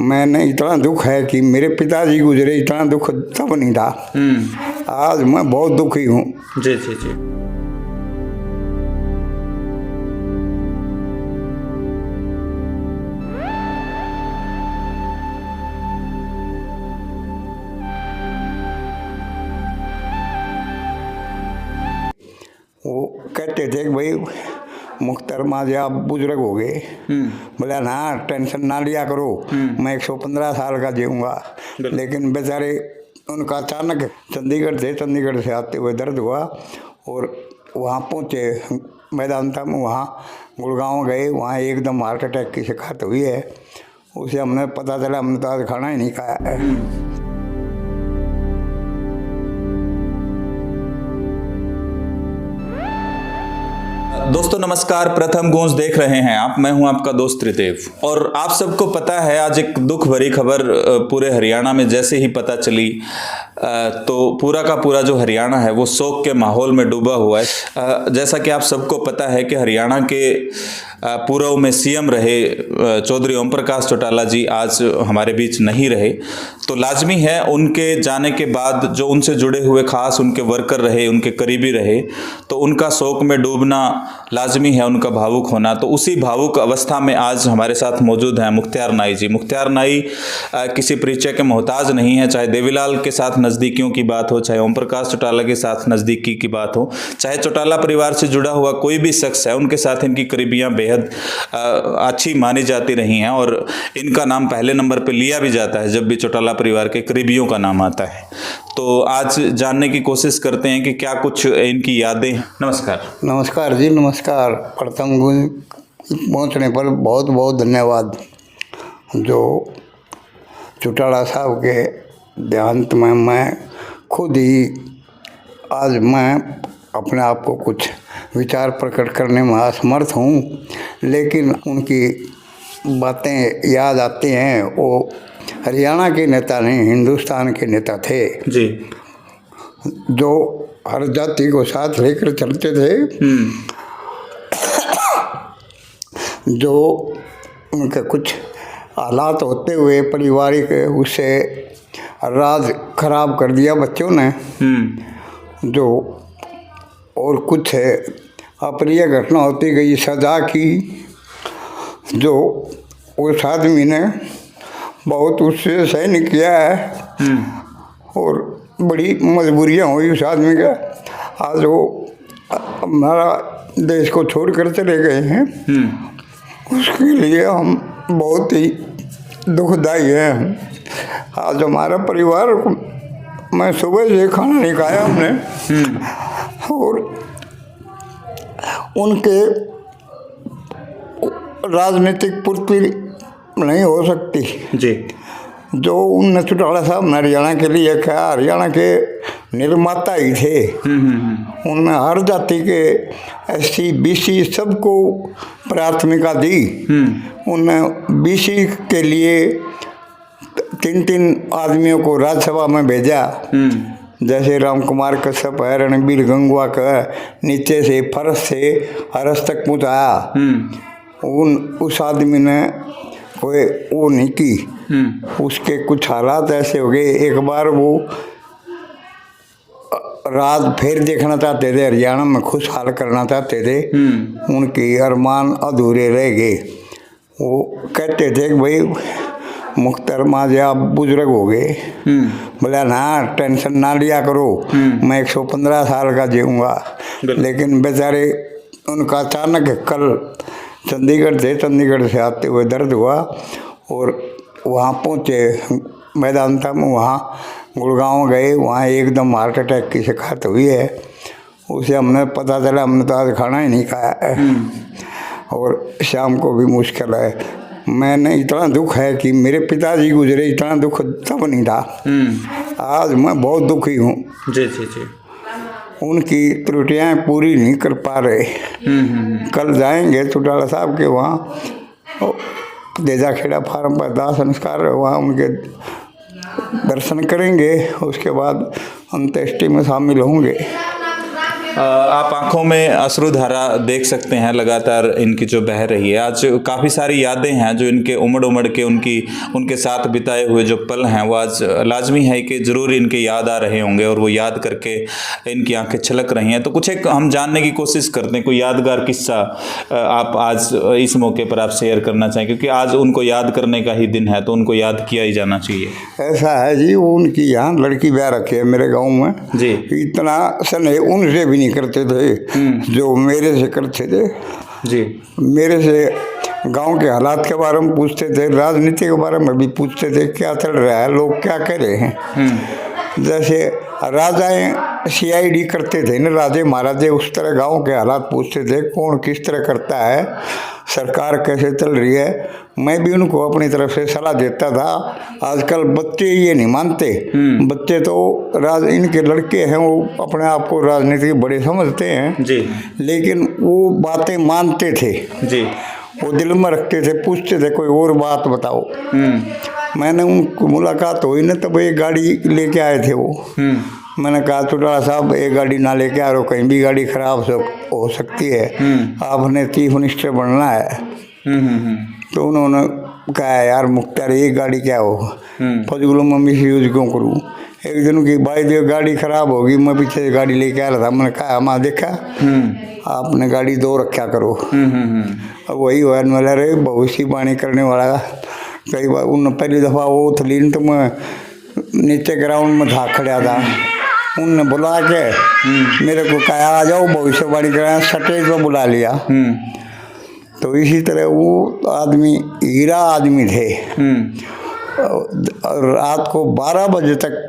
मैंने इतना दुख है कि मेरे पिताजी गुजरे, इतना दुख तब नहीं था। आज मैं बहुत दुखी हूँ। जी जी जी। वो कहते थे कि भाई मुख्तरमा जी आप बुजुर्ग हो गए। बोला ना टेंशन ना लिया करो, मैं 115 साल का जीऊँगा। लेकिन बेचारे उनका अचानक चंडीगढ़ से आते हुए दर्द हुआ और वहाँ पहुँचे मैदानता में, वहाँ गुड़गांव गए, वहाँ एकदम हार्ट अटैक की शिकायत हुई है। उसे हमने पता चला, हमने तो आज खाना ही नहीं खाया है। दोस्तों नमस्कार, प्रथम गूंज देख रहे हैं आप। मैं हूं आपका दोस्त त्रिदेव और आप सबको पता है आज एक दुख भरी खबर पूरे हरियाणा में जैसे ही पता चली तो पूरा का पूरा जो हरियाणा है वो शोक के माहौल में डूबा हुआ है। जैसा कि आप सबको पता है कि हरियाणा के पूर्व में सीएम रहे चौधरी ओम प्रकाश चौटाला जी आज हमारे बीच नहीं रहे, तो लाजमी है उनके जाने के बाद जो उनसे जुड़े हुए खास उनके वर्कर रहे, उनके करीबी रहे, तो उनका शोक में डूबना लाजमी है, उनका भावुक होना। तो उसी भावुक अवस्था में आज हमारे साथ मौजूद हैं मुख्तियार नाई जी। मुख्तियार नाई किसी परिचय के मोहताज नहीं है, चाहे देवीलाल के साथ नज़दीकियों की बात हो, चाहे ओम प्रकाश चौटाला के साथ नज़दीकी की बात हो, चाहे चौटाला परिवार से जुड़ा हुआ कोई भी शख्स है, उनके साथ इनकी करीबियाँ बेहद अच्छी मानी जाती रही हैं और इनका नाम पहले नंबर पे लिया भी जाता है जब भी चौटाला परिवार के करीबियों का नाम आता है। तो आज जानने की कोशिश करते हैं कि क्या कुछ इनकी यादें। नमस्कार। नमस्कार जी, नमस्कार। प्रथम गुण पहुँचने पर बहुत बहुत धन्यवाद। जो चौटाला साहब के देहांत में मैं खुद ही आज मैं अपने आप को कुछ विचार प्रकट करने में असमर्थ हूँ, लेकिन उनकी बातें याद आती हैं। वो हरियाणा के नेता नहीं, हिंदुस्तान के नेता थे जी, जो हर जाति को साथ लेकर चलते थे। जो उनके कुछ हालात होते हुए पारिवारिक उससे राज खराब कर दिया बच्चों ने। जो और कुछ अप्रिय घटना होती गई, सजा की, जो उस आदमी ने बहुत उससे सहन किया है और बड़ी मजबूरियां हुई उस आदमी का। आज वो हमारा देश को छोड़ कर चले गए हैं। उसके लिए हम बहुत ही दुखदाई हैं। आज हमारा परिवार, मैं सुबह से खाना नहीं खाया हमने, और उनके राजनीतिक पूर्ति नहीं हो सकती जी। जो उन चौटाला साहब हरियाणा के लिए क्या, हरियाणा के निर्माता ही थे। उन्होंने हर जाति के SC BC सबको प्राथमिकता दी। उन्होंने BC के लिए 3 आदमियों को राज्यसभा में भेजा, जैसे राम कुमार कश्यप है, रणबीर गंगवा का नीचे से फर्श से हरस तक पहुँचाया। उस आदमी ने कोई वो नहीं की। उसके कुछ हालात ऐसे हो गए, एक बार वो राज फिर देखना चाहते थे, हरियाणा में खुशहाल करना चाहते थे, उनकी अरमान अधूरे रह गए। वो कहते थे कि भाई मुख्तरमा जी आप बुजुर्ग हो गए। बोला ना टेंशन ना लिया करो, मैं 115 साल का जीऊँगा। लेकिन बेचारे उनका अचानक कल चंडीगढ़ से आते हुए दर्द हुआ और वहाँ पहुँचे मैदानता में, वहाँ गुड़गांव गए, वहाँ एकदम हार्ट अटैक की शिकायत हुई है। उसे हमने पता चला, हमने तो आज खाना ही नहीं खाया है और शाम को भी मुश्किल है। मैंने इतना दुख है कि मेरे पिताजी गुजरे, इतना दुख तब नहीं था। आज मैं बहुत दुखी हूँ। जी जी जी। उनकी त्रुटियाँ पूरी नहीं कर पा रहे। कल जाएंगे चौटाला साहब के वहाँ देजा खेड़ा फार्म पर दाह संस्कार, वहाँ उनके दर्शन करेंगे, उसके बाद अंत्येष्टि में शामिल होंगे। आप आंखों में अश्रुधारा देख सकते हैं लगातार इनकी जो बह रही है। आज काफ़ी सारी यादें हैं जो इनके उमड़ के उनके साथ बिताए हुए जो पल हैं वो आज लाजमी है कि ज़रूर इनके याद आ रहे होंगे और वो याद करके इनकी आंखें छलक रही हैं। तो कुछ एक हम जानने की कोशिश करते हैं, कोई यादगार किस्सा आप आज इस मौके पर आप शेयर करना चाहें, क्योंकि आज उनको याद करने का ही दिन है तो उनको याद किया ही जाना चाहिए। ऐसा है जी, वो उनकी यहाँ लड़की ब्याह रखी है मेरे गांव में जी। इतना स्नेह उनसे भी नहीं करते थे जो मेरे से करते थे जी। मेरे से गांव के हालात के बारे में पूछते थे, राजनीति के बारे में भी पूछते थे, क्या चल रहा है, लोग क्या कह रहे हैं। जैसे राजाएं CID करते थे ना, राजे महाराजे, उस तरह गांव के हालात पूछते थे, कौन किस तरह करता है, सरकार कैसे चल रही है। मैं भी उनको अपनी तरफ से सलाह देता था। आजकल बच्चे ये नहीं मानते, बच्चे तो इनके लड़के हैं वो अपने आप को राजनीति बड़े समझते हैं जी। लेकिन वो बातें मानते थे जी। वो दिल में रखते थे, पूछते थे कोई और बात बताओ। मैंने उनको मुलाकात हुई ना तब एक गाड़ी लेके आए थे वो। मैंने कहा चौटाला साहब एक गाड़ी ना लेके आ रहे हो, कहीं भी गाड़ी खराब हो सकती है, आपने चीफ मिनिस्टर बनना है। तो उन्होंने कहा यार मुख्तार एक गाड़ी क्या हो, फजूल मम्मी से यूज क्यों करूँ। एक दिन की भाई जो गाड़ी खराब होगी, मैं पीछे से गाड़ी लेके आ रहा था, मैंने कहा हमारा देखा आपने गाड़ी दो रखा करो। अब वही हुआ, मेरा रे भविष्य वाणी करने वाला। कई बार उन पहली दफ़ा वो थलीन तो मैं नीचे ग्राउंड में था खड़ा था, उनने बुला के मेरे को कहा आ जाओ भविष्यवाणी कराया, स्टेज पर बुला लिया। तो इसी तरह वो आदमी हीरा आदमी थे। रात को 12 बजे तक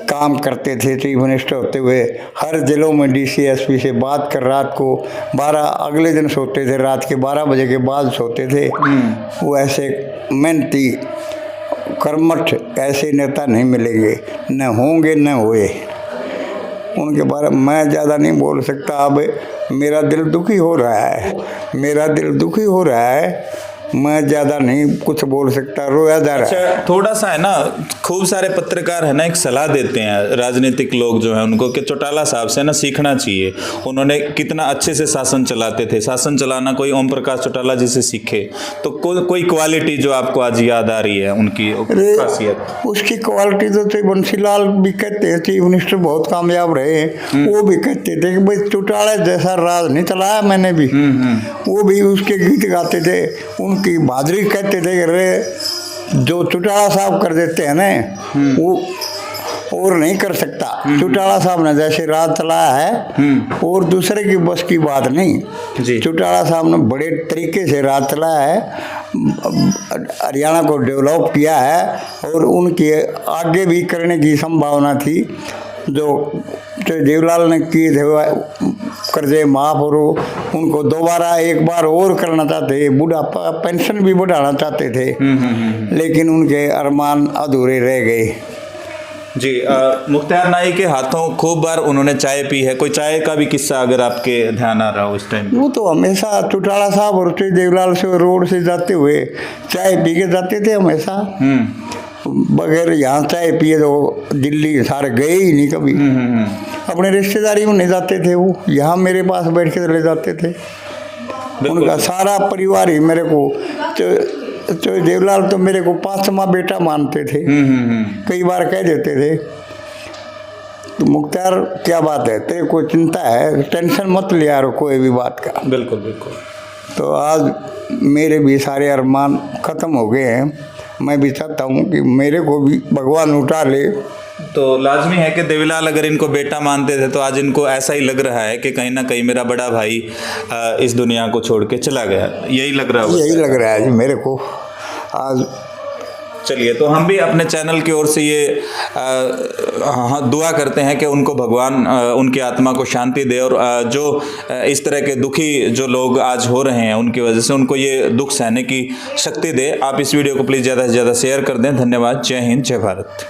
काम करते थे चीफ मिनिस्टर होते हुए, हर जिलों में DC SP से बात कर रात को 12 अगले दिन सोते थे, रात के 12 बजे के बाद सोते थे। वो ऐसे मेहनती कर्मठ ऐसे नेता नहीं मिलेंगे, न होंगे न हुए। उनके बारे में मैं ज़्यादा नहीं बोल सकता। अब मेरा दिल दुखी हो रहा है, मेरा दिल दुखी हो रहा है, मैं ज़्यादा नहीं कुछ बोल सकता, रोया जा रहा है। थोड़ा सा है ना, खूब सारे पत्रकार है ना एक सलाह देते हैं राजनीतिक लोग जो है उनको कि चौटाला साहब से ना सीखना चाहिए, उन्होंने कितना अच्छे से शासन चलाते थे, शासन चलाना कोई ओम प्रकाश चौटाला जी से सीखे। तो कोई क्वालिटी जो आपको आज याद आ रही है उनकी खासियत? उसकी क्वालिटी तो बंसीलाल भी कहते हैं, चीफ मिनिस्टर बहुत कामयाब रहे, वो भी कहते थे कि भाई चौटाला जैसा राज नहीं चलाया मैंने भी। वो भी उसके गीत गाते थे, उनकी बहादुरी कहते थे रे जो चौटाला साहब कर देते हैं ना वो और नहीं कर सकता। चौटाला साहब ने जैसे राज चलाया है और दूसरे की बस की बात नहीं। चौटाला साहब ने बड़े तरीके से राज चलाया है, हरियाणा को डेवलप किया है और उनके आगे भी करने की संभावना थी। जो देवलाल ने किए थे कर्जे माफ और उनको दोबारा एक बार और करना चाहते, बुढ़ापा पेंशन भी बढ़ाना चाहते थे, लेकिन उनके अरमान अधूरे रह गए। जी। मुख्तार नाई के हाथों खूब बार उन्होंने चाय पी है, कोई चाय का भी किस्सा अगर आपके ध्यान आ रहा हो इस टाइम? वो तो हमेशा चौटाला साहब और देवलाल से रोड से जाते हुए चाय पी के जाते थे हमेशा। बगैर यहाँ चाय पिए तो दिल्ली सारे गए ही नहीं कभी। अपने रिश्तेदारी में नहीं जाते थे, वो यहाँ मेरे पास बैठ के चले जाते थे। उनका सारा परिवार ही मेरे को तो देवलाल तो मेरे को 5वां बेटा मानते थे, कई बार कह देते थे तो मुख्तार क्या बात है, तेरे को चिंता है, टेंशन मत ले यार कोई भी बात का। बिल्कुल बिल्कुल। तो आज मेरे भी सारे अरमान ख़त्म हो गए हैं। मैं भी चाहता हूँ कि मेरे को भी भगवान उठा ले। तो लाजमी है कि देवीलाल अगर इनको बेटा मानते थे तो आज इनको ऐसा ही लग रहा है कि कहीं ना कहीं मेरा बड़ा भाई इस दुनिया को छोड़ के चला गया, यही लग रहा है? यही लग रहा है जी मेरे को आज। चलिए, तो हम भी अपने चैनल की ओर से ये दुआ करते हैं कि उनको भगवान उनकी आत्मा को शांति दे और जो इस तरह के दुखी जो लोग आज हो रहे हैं उनकी वजह से उनको ये दुख सहने की शक्ति दे। आप इस वीडियो को प्लीज़ ज़्यादा से ज़्यादा शेयर कर दें। धन्यवाद। जय हिंद, जय भारत।